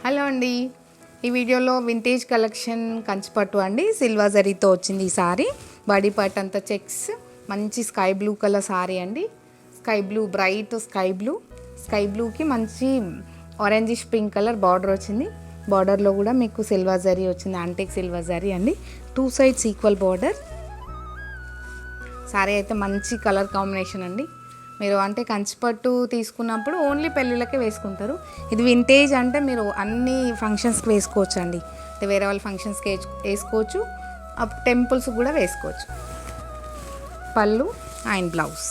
Hello అండి, ఈ వీడియోలో వింటేజ్ కలెక్షన్ కంచిపట్టు అండి. సిల్వర్ జరీతో వచ్చింది ఈ సారీ. బాడీ పార్ట్ అంతా చెక్స్, మంచి స్కై బ్లూ కలర్ సారీ అండి. స్కై బ్లూ, బ్రైట్ స్కై బ్లూకి మంచి ఆరెంజిష్ పింక్ కలర్ బార్డర్ వచ్చింది. బార్డర్లో కూడా మీకు సిల్వర్ జరీ వచ్చింది, యాంటిక్ సిల్వర్ జరీ అండి. 2 సైడ్స్ ఈక్వల్ బార్డర్. సారీ అయితే మంచి కలర్ కాంబినేషన్ అండి. మీరు అంటే కంచిపట్టు తీసుకున్నప్పుడు ఓన్లీ పెళ్ళిళ్ళకే వేసుకుంటారు. ఇది వింటేజ్ అంటే మీరు అన్ని ఫంక్షన్స్కి వేసుకోవచ్చు అండి. వేరే వాళ్ళ ఫంక్షన్స్కి వేసుకోవచ్చు, టెంపుల్స్ కూడా వేసుకోవచ్చు. పళ్ళు అండ్ బ్లౌజ్.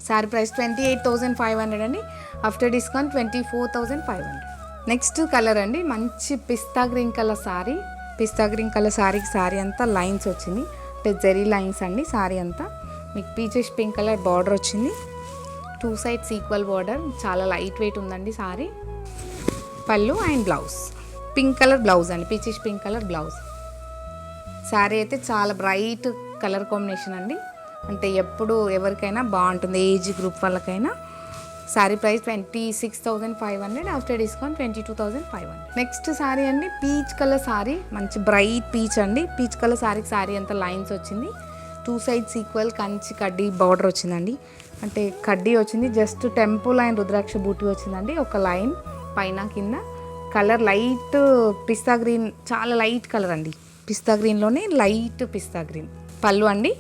సారీ ప్రైస్ 28,500 అండి. After discount 24,500. నెక్స్ట్ కలర్ అండి, మంచి పిస్తా గ్రీన్ కలర్ సారీ. పిస్తా గ్రీన్ కలర్ సారీ అంతా లైన్స్ వచ్చింది, అంటే జెరీ లైన్స్ అండి. సారీ అంతా మీకు పీచెస్ పింక్ కలర్ బార్డర్ వచ్చింది. 2 సైడ్స్ ఈక్వల్ బార్డర్. చాలా లైట్ వెయిట్ ఉందండి సారీ. పళ్ళు and blouse pink colour blouse అండి, peaches pink colour blouse. Sari అయితే చాలా బ్రైట్ కలర్ కాంబినేషన్ అండి, అంటే ఎప్పుడు ఎవరికైనా బాగుంటుంది, ఏజ్ గ్రూప్ వాళ్ళకైనా. Sorry price 26,500. After discount 22,500. Next sorry అండి, పీచ్ కలర్ సారీ. మంచి బ్రైట్ పీచ్ అండి. పీచ్ కలర్ సారీ అంతా లైన్స్ వచ్చింది. 2 సైడ్స్ ఈక్వల్ కంచి కడ్డీ బార్డర్ వచ్చిందండి, అంటే కడ్డీ వచ్చింది. జస్ట్ టెంపుల్ అండ్ రుద్రాక్ష బూటీ వచ్చిందండి, ఒక లైన్ పైన కింద. కలర్ లైట్ పిస్తా గ్రీన్, చాలా లైట్ కలర్ అండి. పిస్తా గ్రీన్లోనే లైట్ పిస్తా గ్రీన్. పళ్ళు అండి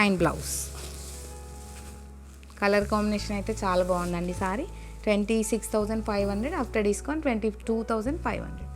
అండ్ బ్లౌజ్. కలర్ కాంబినేషన్ అయితే చాలా బాగుందండి సారీ. 26,500. After discount 22,500.